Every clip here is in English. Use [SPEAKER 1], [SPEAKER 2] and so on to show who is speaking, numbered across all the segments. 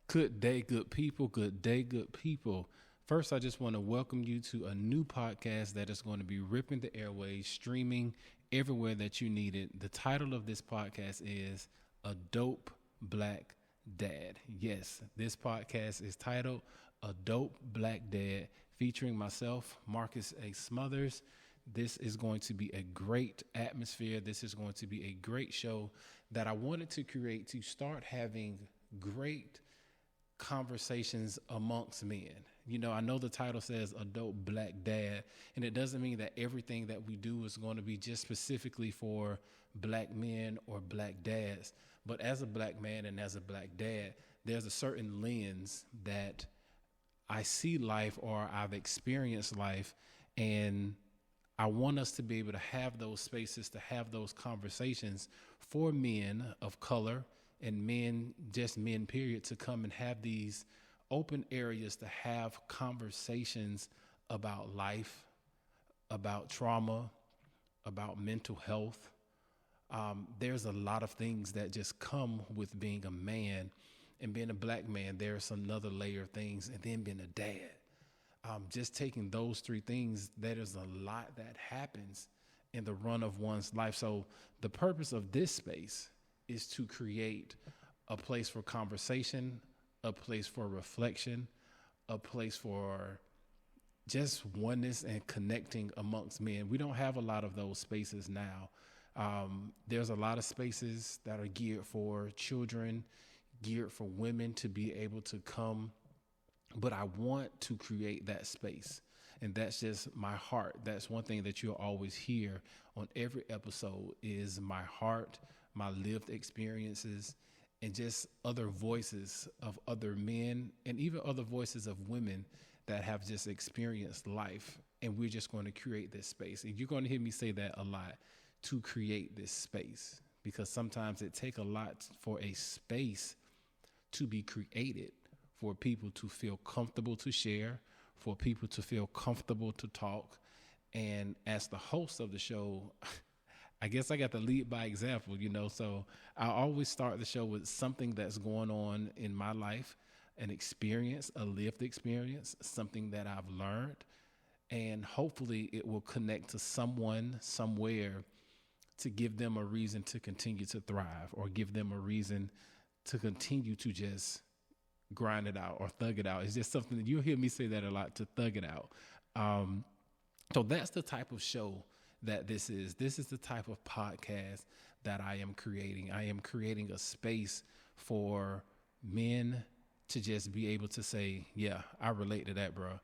[SPEAKER 1] Good day, good people. Good day, good people. First, I just want to welcome you to a new podcast that is going to be ripping the airways, streaming everywhere that you need it. The title of this podcast is A Dope Black Dad. Yes, this podcast is titled A Dope Black Dad, featuring myself, Marcus A. Smothers. This is going to be a great atmosphere. This is going to be a great show that I wanted to create to start having great conversations amongst men. You know, I know the title says Adult Black Dad, and it doesn't mean that everything that we do is going to be just specifically for black men or black dads. But as a black man and as a black dad, there's a certain lens that I see life or I've experienced life, and I want us to be able to have those spaces, to have those conversations for men of color and men, just men, period, to come and have these open areas to have conversations about life, about trauma, about mental health. There's a lot of things that just come with being a man and being a black man. There's another layer of things, and then being a dad. Just taking those three things, there's a lot that happens in the run of one's life. So the purpose of this space is to create a place for conversation, a place for reflection, a place for just oneness and connecting amongst men. We don't have a lot of those spaces now. There's a lot of spaces that are geared for children, geared for women to be able to come, but I want to create that space. And that's just my heart. That's one thing that you'll always hear on every episode is my heart, my lived experiences, and just other voices of other men and even other voices of women that have just experienced life. And we're just going to create this space. And you're going to hear me say that a lot, to create this space, because sometimes it takes a lot for a space to be created, for people to feel comfortable to share, for people to feel comfortable to talk. And as the host of the show, I guess I got to lead by example, you know, so I always start the show with something that's going on in my life, an experience, a lived experience, something that I've learned, and hopefully it will connect to someone somewhere to give them a reason to continue to thrive, or give them a reason to continue to just grind it out or thug it out. It's just something that you'll hear me say that a lot, to thug it out. So that's the type of show that this is. This is the type of podcast that I am creating. I am creating a space for men to just be able to say, yeah, I relate to that, bro.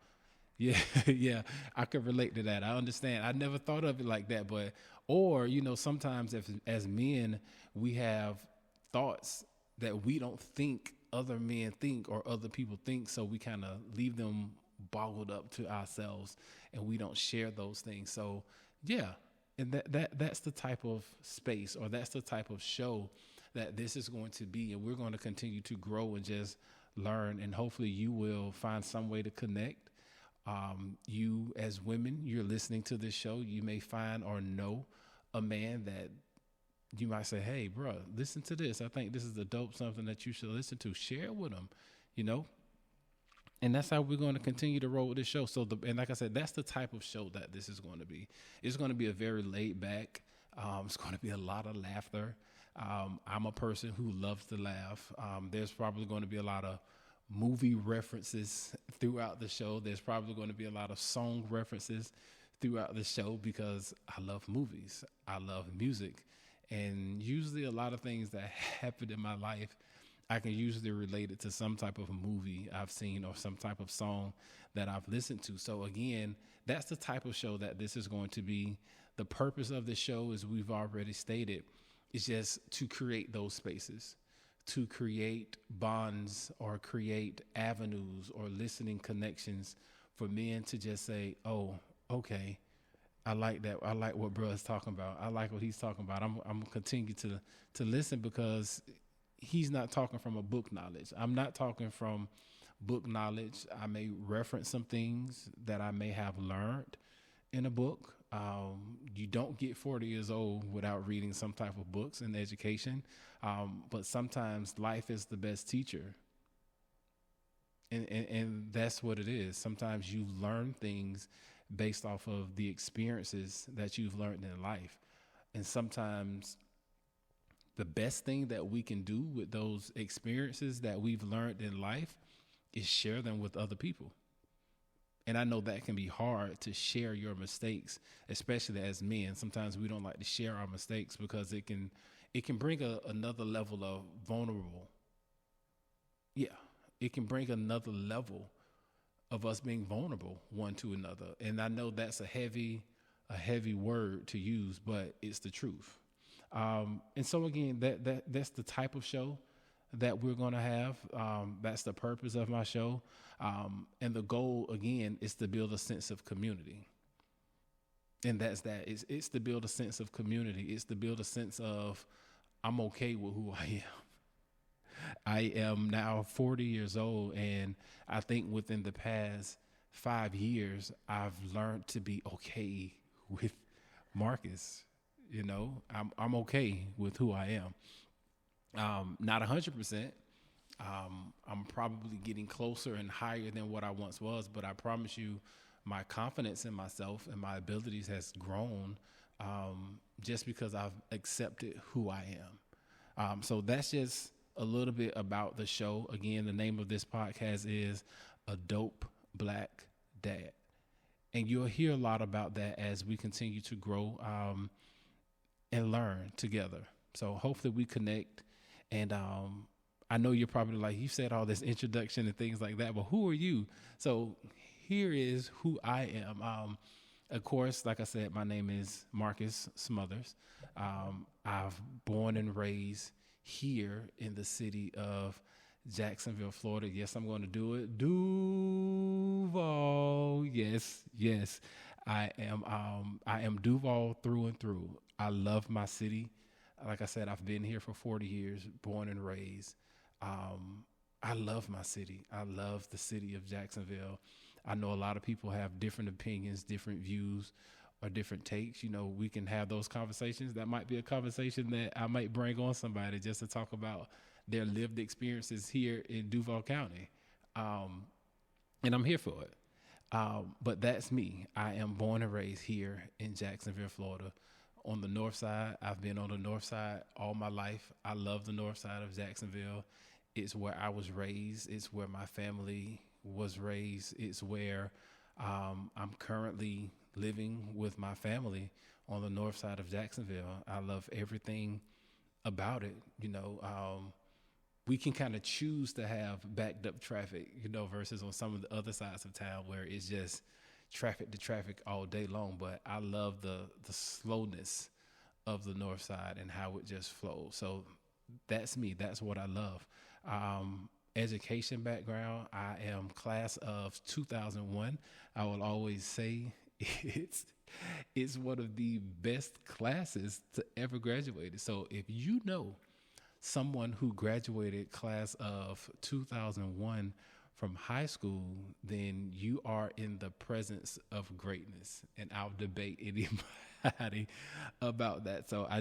[SPEAKER 1] Yeah, yeah, I can relate to that. I understand. I never thought of it like that, but, or, you know, sometimes if, as men, we have thoughts that we don't think other men think or other people think, so we kind of leave them boggled up to ourselves and we don't share those things. So yeah, and that's the type of space, or that's the type of show that this is going to be, and we're going to continue to grow and just learn, and hopefully you will find some way to connect. You as women, you're listening to this show, you may find or know a man that you might say, hey, bro, listen to this. I think this is a dope something that you should listen to. Share it with them, you know? And that's how we're going to continue to roll with this show. So, and like I said, that's the type of show that this is going to be. It's going to be a very laid back. It's going to be a lot of laughter. I'm a person who loves to laugh. There's probably going to be a lot of movie references throughout the show. There's probably going to be a lot of song references throughout the show, because I love movies. I love music. And usually a lot of things that happen in my life, I can usually relate it to some type of movie I've seen or some type of song that I've listened to. So again, that's the type of show that this is going to be. The purpose of the show, as we've already stated, is just to create those spaces, to create bonds or create avenues or listening connections for men to just say, oh, okay, I like that. I like what bro is talking about. I like what he's talking about. I'm gonna continue to listen, because he's not talking from a book knowledge. I'm not talking from book knowledge. I may reference some things that I may have learned in a book. You don't get 40 years old without reading some type of books and education. But sometimes life is the best teacher. And that's what it is. Sometimes you learn things based off of the experiences that you've learned in life. And sometimes the best thing that we can do with those experiences that we've learned in life is share them with other people. And I know that can be hard to share your mistakes, especially as men. Sometimes we don't like to share our mistakes because it can bring another level of vulnerable. Yeah, it can bring another level of us being vulnerable one to another. And I know that's a heavy word to use, but it's the truth. And so again, that's the type of show that we're going to have. That's the purpose of my show. And the goal again is to build a sense of community. And that's that. It's to build a sense of community. It's to build a sense of I'm okay with who I am. I am now 40 years old, and I think within the past 5 years, I've learned to be okay with Marcus. I'm okay with who I am. Not 100%. I'm probably getting closer and higher than what I once was, but I promise you, my confidence in myself and my abilities has grown just because I've accepted who I am. So that's just a little bit about the show. Again, the name of this podcast is A Dope Black Dad. And you'll hear a lot about that as we continue to grow and learn together. So hopefully we connect. And I know you're probably like, you said all this introduction and things like that, but who are you? So here is who I am. Of course, like I said, my name is Marcus Smothers. I've born and raised here in the city of Jacksonville, Florida. Yes, I'm going to do it. Duval. Yes. I am Duval through and through. I love my city. Like I said, I've been here for 40 years, born and raised. I love my city. I love the city of Jacksonville. I know a lot of people have different opinions, different views, or different takes. We can have those conversations. That might be a conversation that I might bring on somebody just to talk about their lived experiences here in Duval County. And I'm here for it. But that's me. I am born and raised here in Jacksonville, Florida. On the north side, I've been on the north side all my life. I love the north side of Jacksonville. It's where I was raised. It's where my family was raised. It's where I'm currently living with my family on the north side of Jacksonville. I love everything about it. We can kind of choose to have backed up traffic, versus on some of the other sides of town where it's just traffic to traffic all day long. But I love the slowness of the north side and how it just flows. So that's me. That's what I love. Education background, I am class of 2001. I will always say it's one of the best classes to ever graduate. So if you know someone who graduated class of 2001 from high school, then you are in the presence of greatness. And I'll debate anybody about that. So I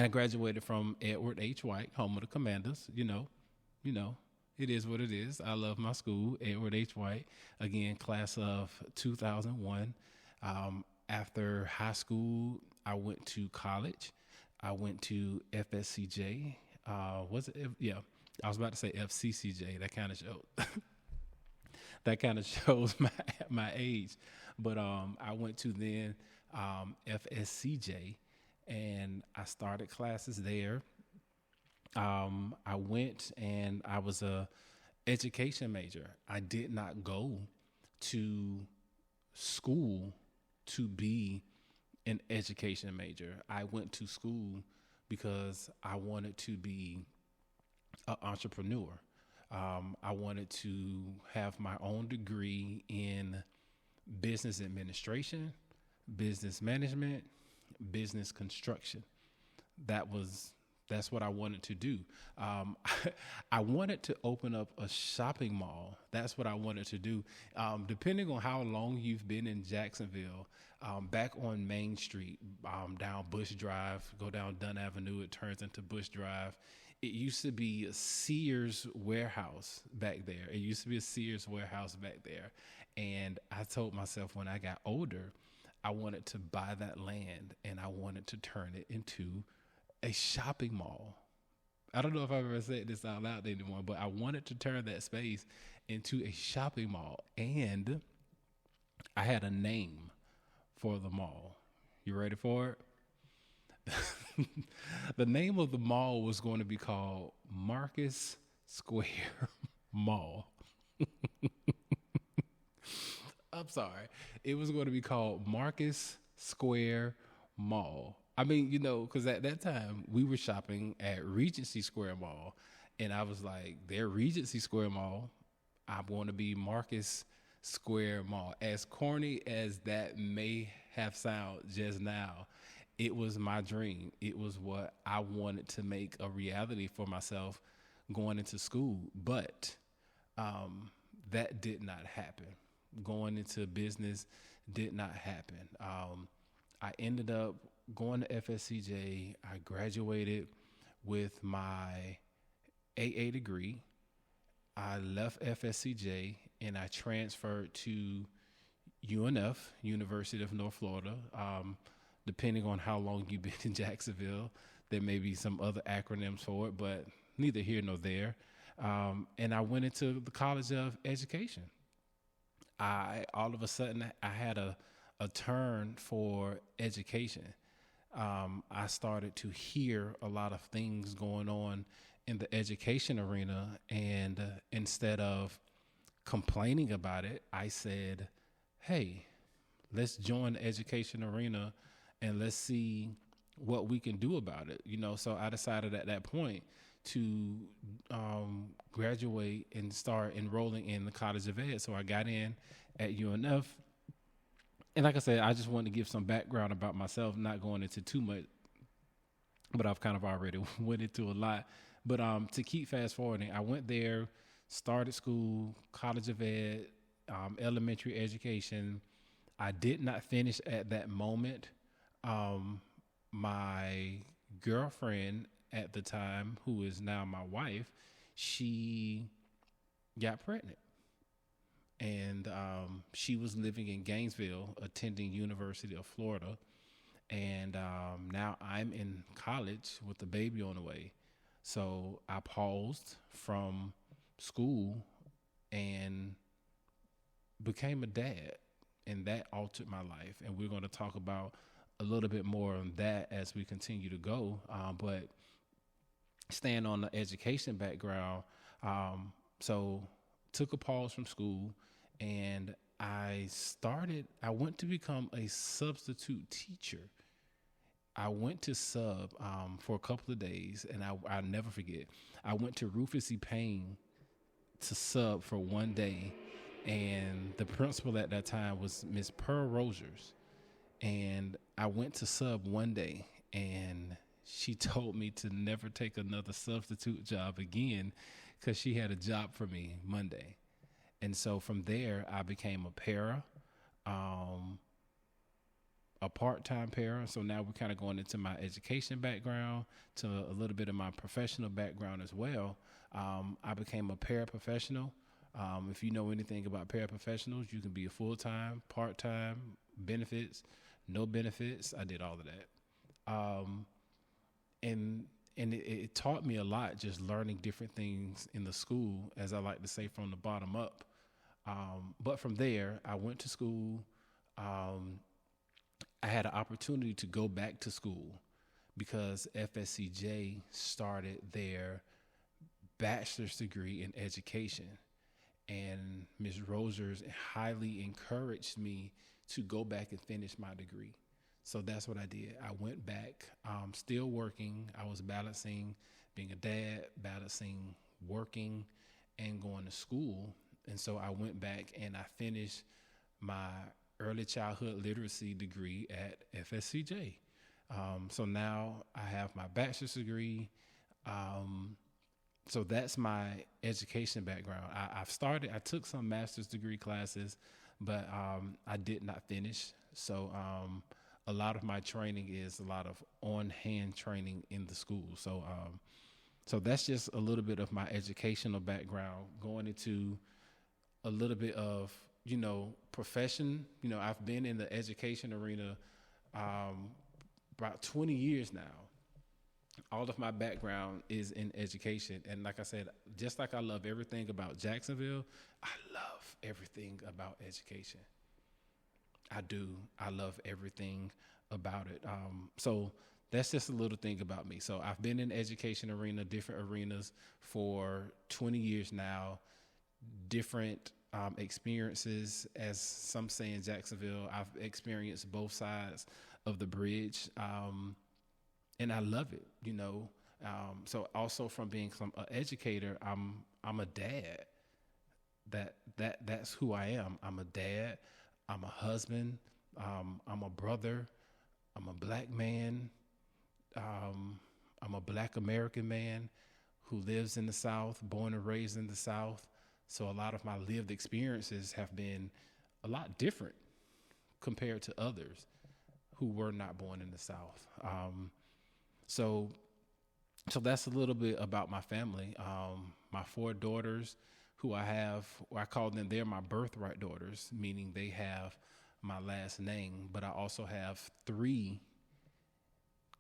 [SPEAKER 1] graduated from Edward H. White, home of the Commanders. It is what it is. I love my school, Edward H. White. Again, class of 2001. After high school, I went to college. I went to FSCJ. Was it? Yeah, I was about to say FCCJ. That kind of shows my age. But I went to then FSCJ, and I started classes there. I went and I was a education major. I did not go to school to be an education major. I went to school because I wanted to be an entrepreneur. I wanted to have my own degree in business administration, business management, business construction. That's what I wanted to do. I wanted to open up a shopping mall. That's what I wanted to do. Depending on how long you've been in Jacksonville, back on Main Street, down Bush Drive, go down Dunn Avenue, it turns into Bush Drive. It used to be a Sears warehouse back there. It used to be a Sears warehouse back there. And I told myself when I got older, I wanted to buy that land and I wanted to turn it into a shopping mall. I don't know if I've ever said this out loud anymore, but I wanted to turn that space into a shopping mall. And I had a name for the mall. You ready for it? The name of the mall was going to be called Marcus Square Mall. I'm sorry. It was going to be called Marcus Square Mall. I mean, because at that time we were shopping at Regency Square Mall, and I was like, their Regency Square Mall, I want to be Marcus Square Mall. As corny as that may have sounded just now, it was my dream. It was what I wanted to make a reality for myself going into school. But that did not happen. Going into business did not happen. I ended up going to FSCJ. I graduated with my AA degree. I left FSCJ and I transferred to UNF, University of North Florida. Depending on how long you've been in Jacksonville, there may be some other acronyms for it, but neither here nor there. And I went into the College of Education. All of a sudden, I had a turn for education. I started to hear a lot of things going on in the education arena, and instead of complaining about it, I said, hey, let's join the education arena and let's see what we can do about it. So I decided at that point to graduate and start enrolling in the College of Ed. So I got in at UNF. And like I said, I just wanted to give some background about myself, not going into too much, but I've kind of already went into a lot. But to keep fast forwarding, I went there, started school, College of Ed, elementary education. I did not finish at that moment. My girlfriend at the time, who is now my wife, she got pregnant. And she was living in Gainesville, attending University of Florida. And now I'm in college with the baby on the way. So I paused from school and became a dad. And that altered my life. And we're going to talk about a little bit more on that as we continue to go. But staying on the education background, so took a pause from school, and I went to become a substitute teacher. I went to sub for a couple of days, and I'll never forget. I went to Rufus E. Payne to sub for one day, and the principal at that time was Miss Pearl Rogers. And I went to sub one day, and she told me to never take another substitute job again because she had a job for me Monday. And so from there, I became a para, a part-time para. So now we're kind of going into my education background, to a little bit of my professional background as well. I became a paraprofessional. If you know anything about paraprofessionals, you can be a full-time, part-time, benefits, no benefits. I did all of that. And it taught me a lot, just learning different things in the school, as I like to say, from the bottom up. But from there, I went to school. I had an opportunity to go back to school because FSCJ started their bachelor's degree in education. And Ms. Rogers highly encouraged me to go back and finish my degree. So that's what I did. I went back, still working. I was balancing being a dad, balancing working and going to school. And so I went back and I finished my early childhood literacy degree at FSCJ. So now I have my bachelor's degree. So that's my education background. I took some master's degree classes, but I did not finish. So a lot of my training is a lot of on-hand training in the school. So So that's just a little bit of my educational background, going into a little bit of, profession. I've been in the education arena um, about 20 years now. All of my background is in education. And like I said, just like I love everything about Jacksonville, I love everything about education. I do. I love everything about it. So that's just a little thing about me. So I've been in education arena, different arenas for 20 years now, different experiences, as some say in Jacksonville. I've experienced both sides of the bridge, and I love it. So also from being an educator, I'm a dad. That's who I am. I'm a dad. I'm a husband. I'm a brother. I'm a black man. I'm a black American man who lives in the South, born and raised in the South. So a lot of my lived experiences have been a lot different compared to others who were not born in the South. So that's a little bit about my family. My 4 daughters who I have, I call them, they're my birthright daughters, meaning they have my last name, but I also have 3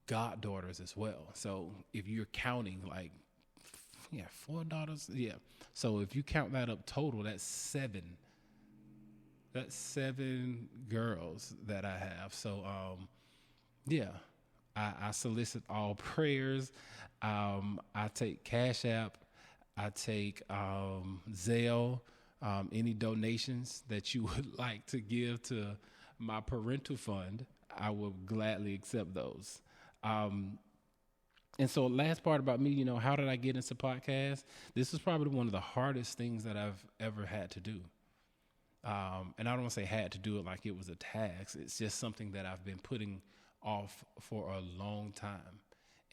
[SPEAKER 1] goddaughters as well. So if you're counting 4 daughters, yeah. So if you count that up total, that's 7. That's 7 girls that I have. So, yeah, I solicit all prayers. I take Cash App. I take Zelle. Any donations that you would like to give to my parental fund, I will gladly accept those. And so last part about me, how did I get into podcasts? This is probably one of the hardest things that I've ever had to do. And I don't want to say had to do it like it was a task. It's just something that I've been putting off for a long time.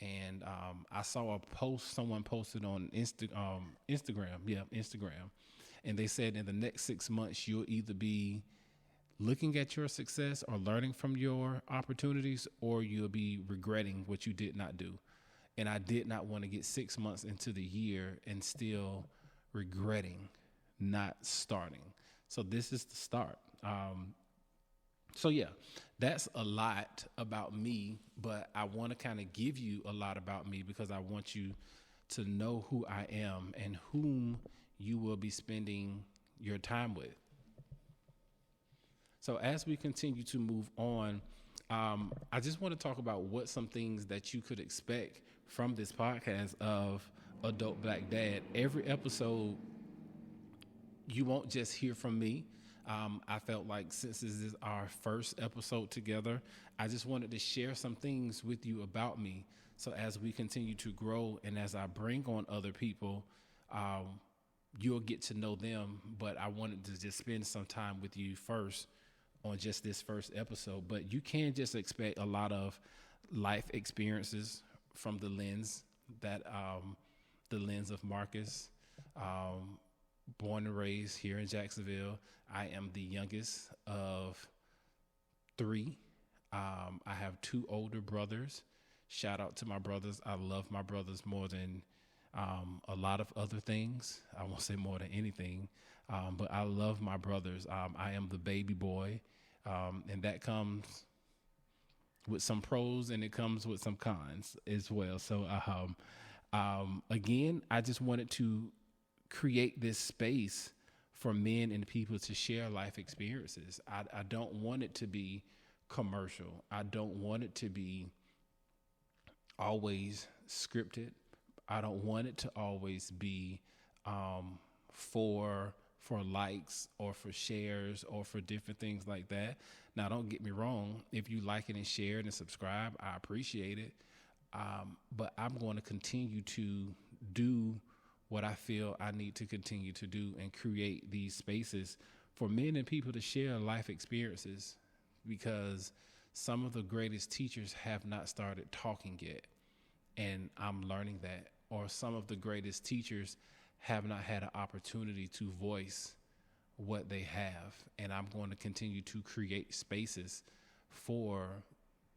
[SPEAKER 1] And I saw a post someone posted on Instagram. Yeah, Instagram. And they said in the next 6 months, you'll either be looking at your success or learning from your opportunities, or you'll be regretting what you did not do. And I did not want to get 6 months into the year and still regretting not starting. So this is the start. So yeah, that's a lot about me, but I want to kind of give you a lot about me because I want you to know who I am and whom you will be spending your time with. So as we continue to move on, I just want to talk about what some things that you could expect from this podcast of Adult Black Dad. Every episode, you won't just hear from me. I felt like since this is our first episode together, I just wanted to share some things with you about me. So as we continue to grow and as I bring on other people, you'll get to know them. But I wanted to just spend some time with you first on just this first episode. But you can just expect a lot of life experiences from the lens of Marcus. Born and raised here in Jacksonville. I am the youngest of 3. I have 2 older brothers. Shout out to my brothers. I love my brothers more than a lot of other things. I won't say more than anything, but I love my brothers. I am the baby boy, and that comes with some pros and it comes with some cons as well. So again, I just wanted to create this space for men and people to share life experiences. I don't want it to be commercial. I don't want it to be always scripted. I don't want it to always be for likes or for shares or for different things like that. Now, don't get me wrong. If you like it and share it and subscribe, I appreciate it. But I'm going to continue to do what I feel I need to continue to do and create these spaces for men and people to share life experiences, because some of the greatest teachers have not started talking yet. And I'm learning that. Or some of the greatest teachers have not had an opportunity to voice what they have. And I'm going to continue to create spaces for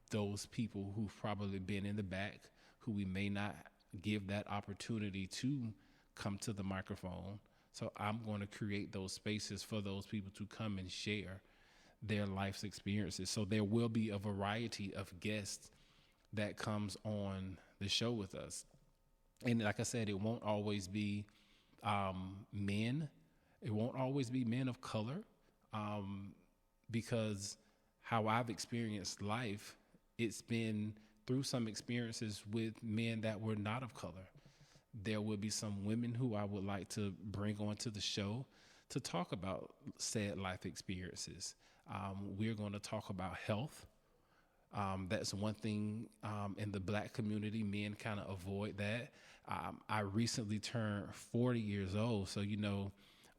[SPEAKER 1] those people who've probably been in the back, who we may not give that opportunity to come to the microphone. So I'm going to create those spaces for those people to come and share their life's experiences. So there will be a variety of guests that comes on the show with us. And like I said, it won't always be men. It won't always be men of color, because how I've experienced life, it's been through some experiences with men that were not of color. There will be some women who I would like to bring onto the show to talk about said life experiences. We're going to talk about health. That's one thing in the Black community, men kind of avoid that. I recently turned 40 years old. So,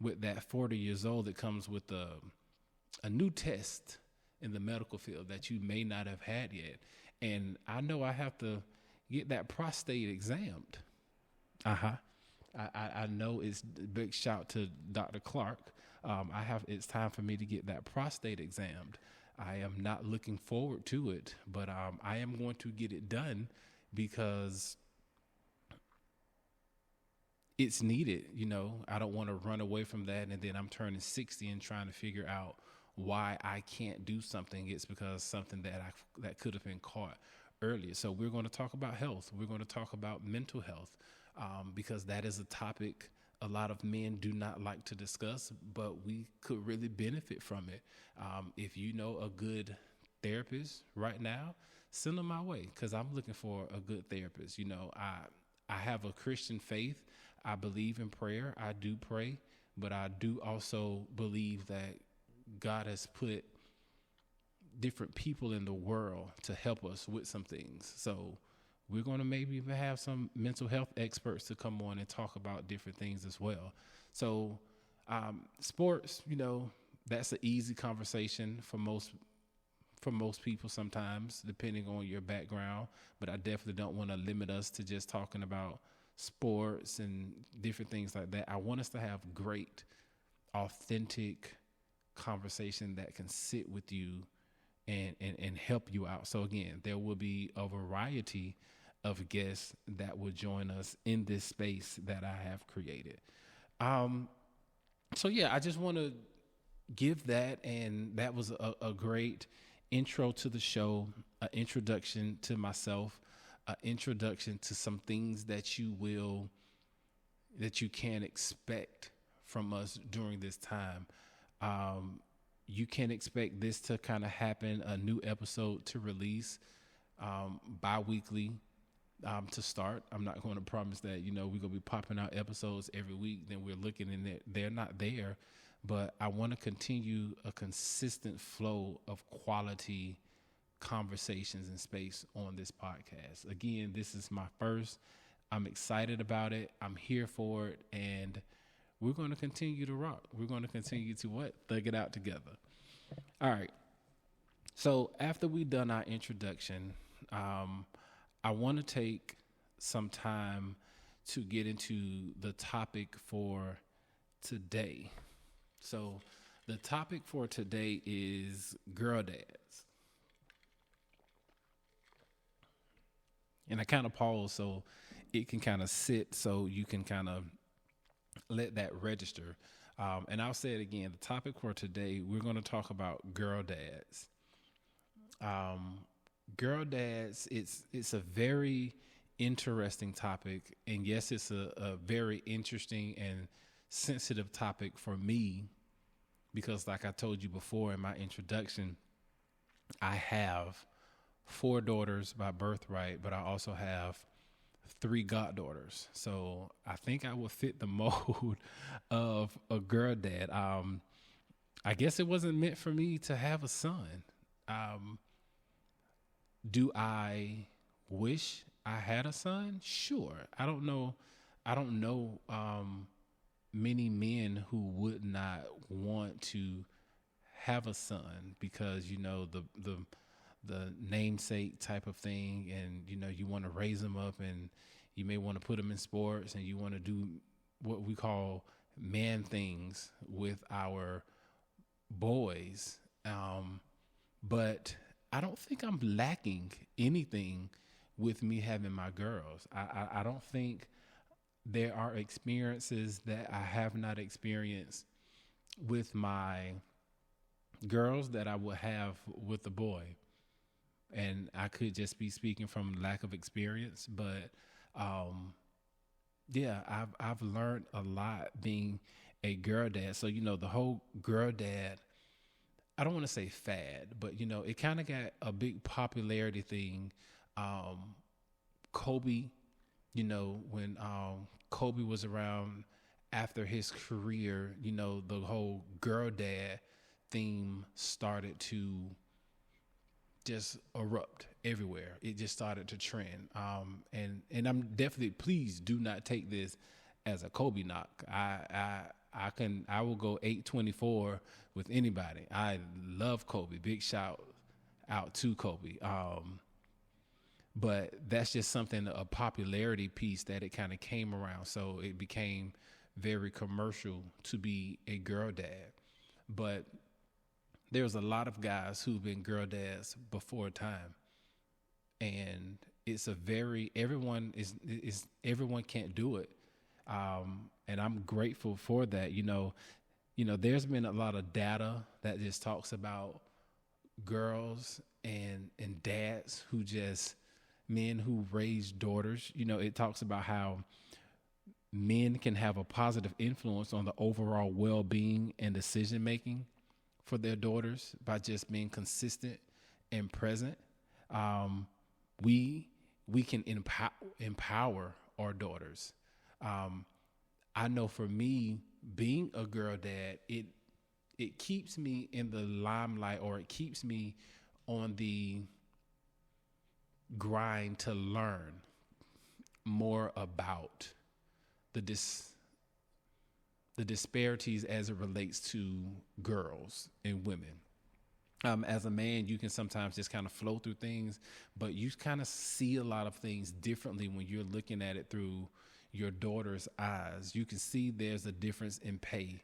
[SPEAKER 1] with that 40 years old, it comes with a new test in the medical field that you may not have had yet. And I know I have to get that prostate examined. I know it's a big shout to Dr. Clark. It's time for me to get that prostate examined. I am not looking forward to it, but I am going to get it done because it's needed. I don't want to run away from that, and then I'm turning 60 and trying to figure out why I can't do something. It's because something that could have been caught earlier. So we're going to talk about health. We're going to talk about mental health, because that is a topic a lot of men do not like to discuss, but we could really benefit from it. If you know a good therapist right now, send them my way, because I'm looking for a good therapist. I have a Christian faith. I believe in prayer. I do pray, but I do also believe that God has put different people in the world to help us with some things. So we're going to maybe even have some mental health experts to come on and talk about different things as well. So sports, that's an easy conversation for most people sometimes, depending on your background. But I definitely don't want to limit us to just talking about sports and different things like that. I want us to have great, authentic conversation that can sit with you and help you out. So again, there will be a variety of guests that will join us in this space that I have created. So yeah, I just want to give that, and that was a great intro to the show, an introduction to myself, an introduction to some things that you can expect from us during this time. You can expect this to kind of happen, a new episode to release bi-weekly to start. I'm not going to promise that, we're going to be popping out episodes every week. Then we're looking and they're not there. But I want to continue a consistent flow of quality conversations and space on this podcast. Again, this is my first. I'm excited about it. I'm here for it. And we're going to continue to rock. We're going to continue to thug it out together. All right. So after we've done our introduction, I want to take some time to get into the topic for today. So the topic for today is girl dads. And I kind of pause so it can kind of sit, so you can kind of let that register. And I'll say it again. The topic for today, we're going to talk about girl dads. Girl dads, it's a very interesting topic. And yes, it's a very interesting and sensitive topic for me, because like I told you before in my introduction, I have 4 daughters by birthright, but I also have 3 goddaughters. So I think I would fit the mold of a girl dad. I guess it wasn't meant for me to have a son. Do I wish I had a son? Sure. I don't know many men who would not want to have a son, because the namesake type of thing, and you want to raise them up, and you may want to put them in sports, and you want to do what we call man things with our boys. But I don't think I'm lacking anything with me having my girls. I don't think there are experiences that I have not experienced with my girls that I would have with a boy. And I could just be speaking from lack of experience, but yeah, I've learned a lot being a girl dad. So the whole girl dad, I don't want to say fad, but it kind of got a big popularity thing. Kobe, when Kobe was around after his career, the whole girl dad theme started to just erupt everywhere. It just started to trend. And I'm definitely, please do not take this as a Kobe knock. I will go 824 with anybody. I love Kobe. Big shout out to Kobe. But that's just something, a popularity piece that it kind of came around. So it became very commercial to be a girl dad. But there's a lot of guys who've been girl dads before time. And it's everyone can't do it. And I'm grateful for that. There's been a lot of data that just talks about girls and dads men who raise daughters. It talks about how men can have a positive influence on the overall well-being and decision-making for their daughters by just being consistent and present. We can empower our daughters. I know for me, being a girl dad, it keeps me in the limelight, or it keeps me on the grind to learn more about the disparities as it relates to girls and women. As a man, you can sometimes just kind of flow through things, but you kind of see a lot of things differently when you're looking at it through your daughter's eyes. You can see there's a difference in pay.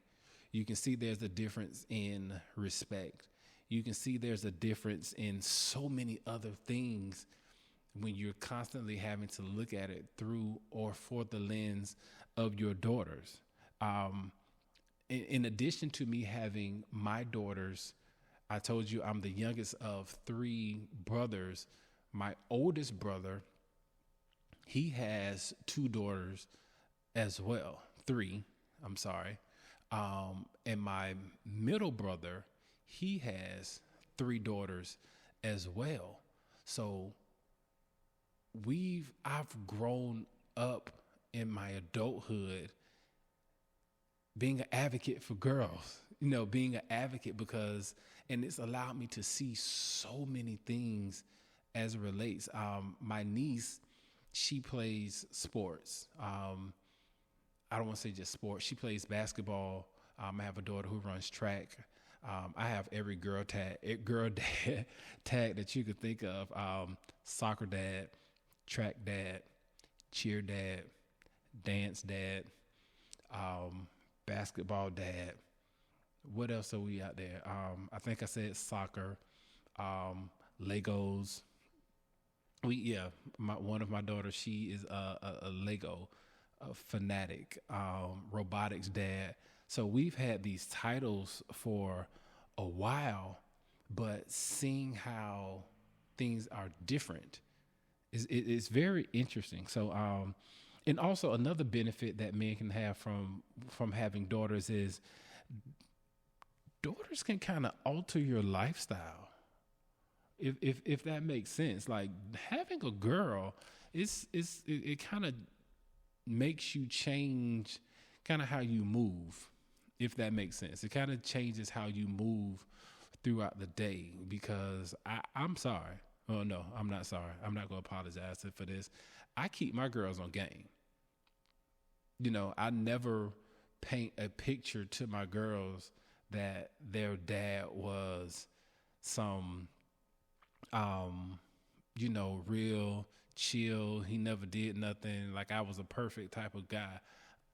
[SPEAKER 1] You can see there's a difference in respect. You can see there's a difference in so many other things when you're constantly having to look at it through or for the lens of your daughters. In addition to me having my daughters, I told you I'm the youngest of 3 brothers. My oldest brother, he has 2 daughters as well. 3, I'm sorry. And my middle brother, he has 3 daughters as well. So I've grown up in my adulthood being an advocate for girls, being an advocate and it's allowed me to see so many things as it relates. My niece, she plays sports. I don't want to say just sports. She plays basketball. I have a daughter who runs track. I have every girl dad tag that you could think of. Soccer dad, track dad, cheer dad, dance dad, basketball dad. What else are we out there? I think I said soccer, Legos. One of my daughters, she is a Lego fanatic, robotics dad. So we've had these titles for a while, but seeing how things are different is very interesting. So, and also another benefit that men can have from having daughters is daughters can kind of alter your lifestyle. If that makes sense. Like having a girl, it kind of makes you change kind of how you move, if that makes sense. It kind of changes how you move throughout the day, because I'm sorry. Oh, no, I'm not sorry. I'm not going to apologize for this. I keep my girls on game. I never paint a picture to my girls that their dad was some, real chill. He never did nothing. Like I was a perfect type of guy.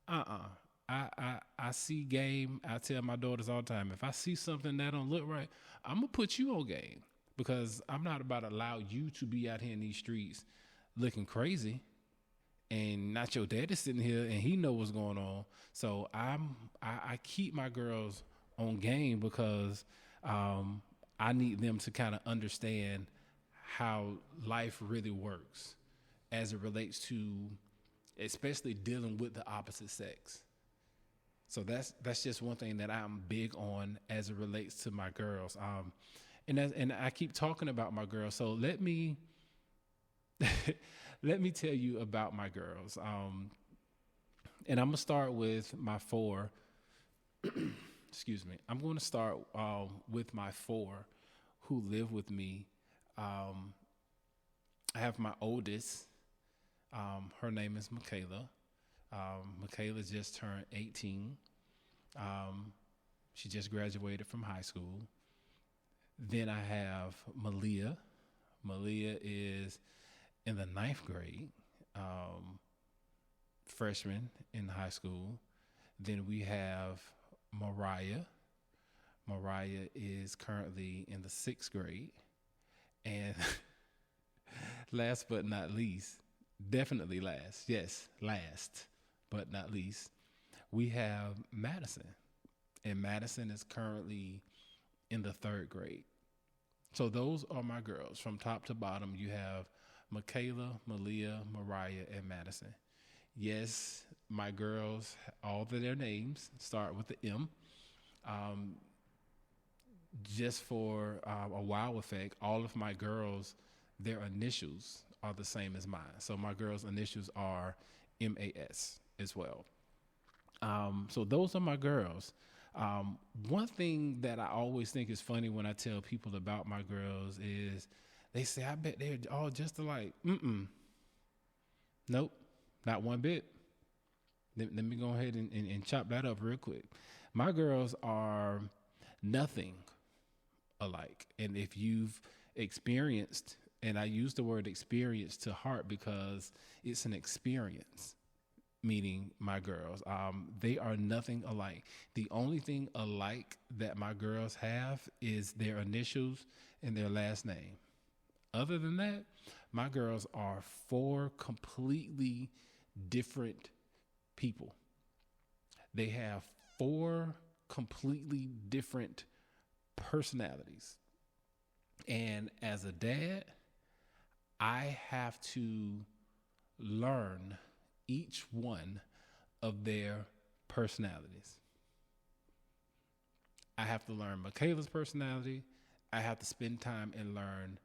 [SPEAKER 1] I see game. I tell my daughters all the time, if I see something that don't look right, I'm going to put you on game, because I'm not about to allow you to be out here in these streets looking crazy, and not your daddy sitting here and he know what's going on. So I keep my girls on game because I need them to kind of understand how life really works as it relates to especially dealing with the opposite sex. So that's just one thing that I'm big on as it relates to my girls. And I keep talking about my girls. So let me let me tell you about my girls. And I'm gonna start with my four. Excuse me. I'm going to start with my four who live with me. I have my oldest. Her name is Michaela. Michaela just turned 18. She just graduated from high school. Then I have Malia. Malia is in the ninth grade, freshman in high school. Then we have Mariah. Mariah is currently in the sixth grade. And last but not least, definitely last, yes, last but not least, we have Madison. And Madison is currently in the third grade. So those are my girls. From top to bottom, you have Michaela, Malia, Mariah, and Madison. Yes, my girls, all of their names start with the M. Just for a wow effect, all of my girls, their initials are the same as mine. So my girls' initials are MAS as well. So those are my girls. One thing that I always think is funny when I tell people about my girls is they say, I bet they're all just alike. Nope, not one bit. Let me go ahead and chop that up real quick. My girls are nothing alike. And if you've experienced, and I use the word experience to heart because it's an experience, meaning my girls, they are nothing alike. The only thing alike that my girls have is their initials and their last name. Other than that, my girls are four completely different people. They have four completely different personalities. And as a dad, I have to learn each one of their personalities. I have to learn Michaela's personality. I have to spend time and learn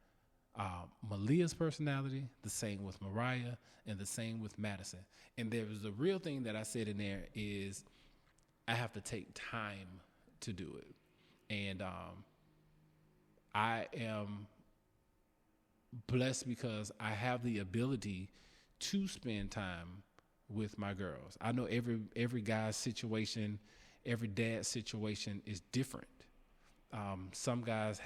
[SPEAKER 1] Malia's personality, the same with Mariah, and the same with Madison. And there was a real thing that I said in there is I have to take time to do it. And I am blessed because I have the ability to spend time with my girls. I know every guy's situation, every dad's situation is different. Some guys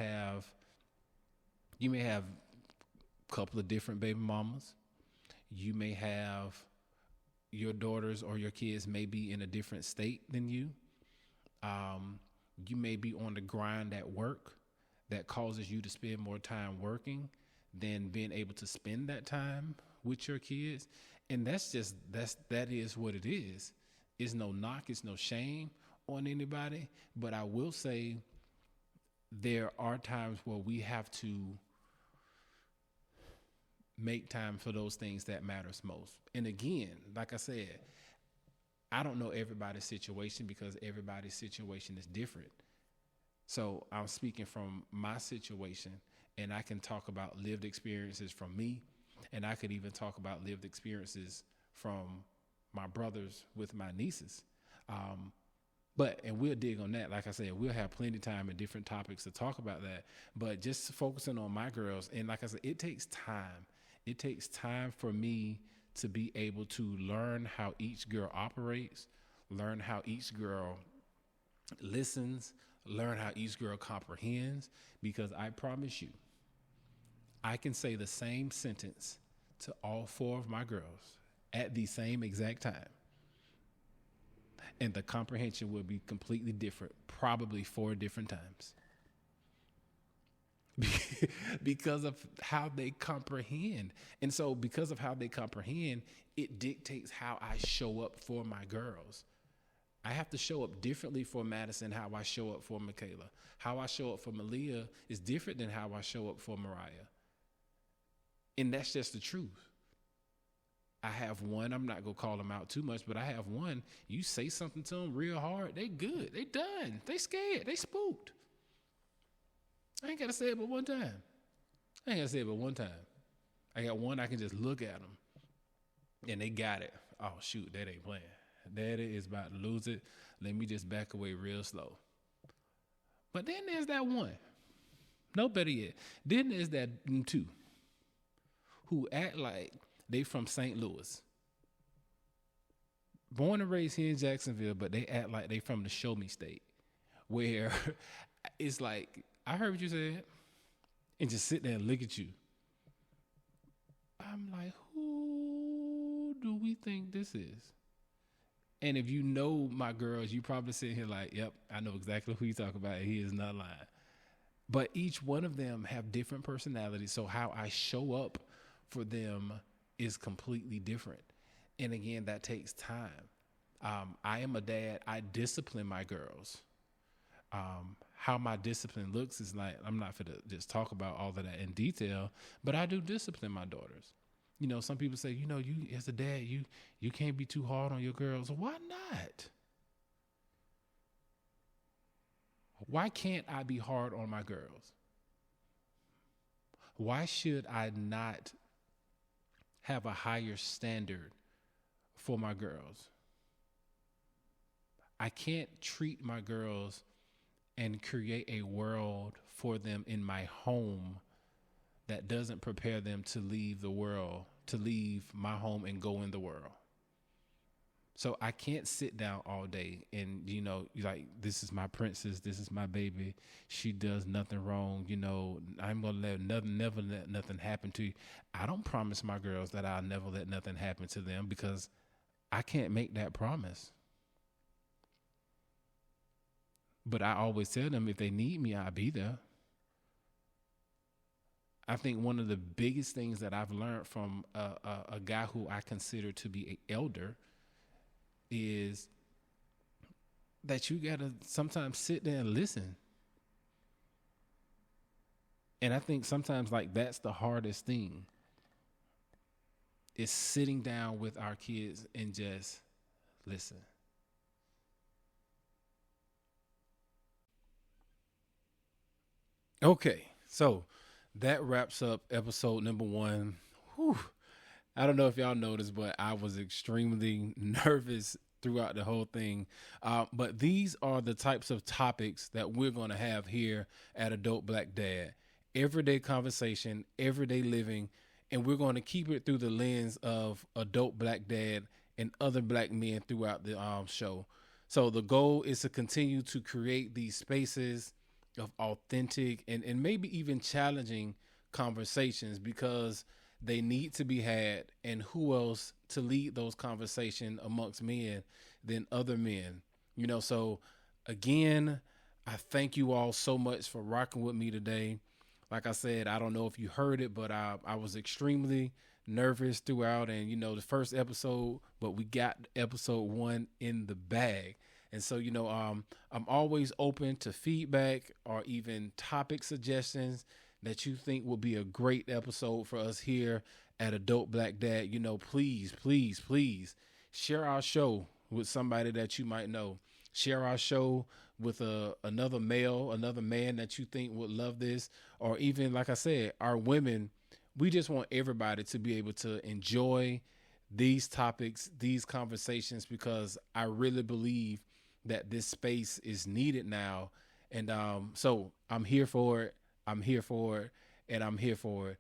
[SPEAKER 1] you may have a couple of different baby mamas. You may have your daughters or your kids may be in a different state than you. You may be on the grind at work that causes you to spend more time working than being able to spend that time with your kids. And that is what it is. It's no knock, it's no shame on anybody. But I will say there are times where we have to make time for those things that matters most. And again, like I said, I don't know everybody's situation because everybody's situation is different. So I'm speaking from my situation, and I can talk about lived experiences from me, and I could even talk about lived experiences from my brothers with my nieces. And we'll dig on that. Like I said, we'll have plenty of time and different topics to talk about that. But just focusing on my girls, and like I said, it takes time. It takes time for me to be able to learn how each girl operates, learn how each girl listens, learn how each girl comprehends, because I promise you, I can say the same sentence to all four of my girls at the same exact time. And the comprehension will be completely different, probably 4 different times. because of how they comprehend. And so because of how they comprehend, it dictates how I show up for my girls. I have to show up differently for Madison, how I show up for Michaela. How I show up for Malia is different than how I show up for Mariah. And that's just the truth. I have one, I'm not going to call them out too much, but I have one, you say something to them real hard, they good, they done, they scared, they spooked. I ain't got to say it but one time. I got one, I can just look at them, and they got it. Oh, shoot, that ain't playing. Daddy is about to lose it. Let me just back away real slow. But then there's that one. No better yet. Then there's that two who act like they from St. Louis. Born and raised here in Jacksonville, but they act like they from the show me state. Where it's like, I heard what you said, and just sit there and look at you. I'm like, who do we think this is? And if you know my girls, you probably sit here like, yep, I know exactly who you talk about. And he is not lying. But each one of them have different personalities. So how I show up for them is completely different. And again, that takes time. I am a dad. I discipline my girls. How my discipline looks is like, I'm not going to just talk about all of that in detail, but I do discipline my daughters. You know, some people say, you know, you as a dad, you can't be too hard on your girls. Why not? Why can't I be hard on my girls? Why should I not have a higher standard for my girls? I can't treat my girls and create a world for them in my home that doesn't prepare them to leave the world, to leave my home and go in the world. So I can't sit down all day and, you know, like, this is my princess, this is my baby, she does nothing wrong, you know, I'm going to never let nothing happen to you. I don't promise my girls that I'll never let nothing happen to them, because I can't make that promise. But I always tell them, if they need me, I'll be there. I think one of the biggest things that I've learned from a guy who I consider to be an elder is that you got to sometimes sit there and listen. And I think sometimes, like, that's the hardest thing, is sitting down with our kids and just listen. Okay, so that wraps up episode number 1. Whew. I don't know if y'all noticed, but I was extremely nervous throughout the whole thing. But these are the types of topics that we're going to have here at Adult Black Dad. Everyday conversation, everyday living, and we're going to keep it through the lens of Adult Black Dad and other black men throughout the show. So the goal is to continue to create these spaces of authentic and maybe even challenging conversations, because they need to be had, and who else to lead those conversations amongst men than other men, you know? So again, I thank you all so much for rocking with me today. Like I said, I don't know if you heard it, but I was extremely nervous throughout, and, you know, the first episode, but we got episode 1 in the bag. And so, you know, I'm always open to feedback or even topic suggestions that you think will be a great episode for us here at Adult Black Dad. You know, please, please, please share our show with somebody that you might know. Share our show with another male, another man that you think would love this, or even, like I said, our women. We just want everybody to be able to enjoy these topics, these conversations, because I really believe that this space is needed now. And so I'm here for it. I'm here for it. And I'm here for it.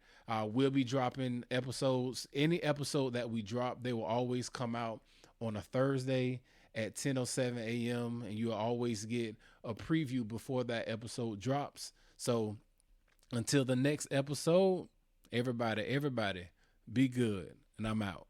[SPEAKER 1] We'll be dropping episodes. Any episode that we drop, they will always come out on a Thursday at 10:07 a.m. And you'll always get a preview before that episode drops. So until the next episode, everybody, be good. And I'm out.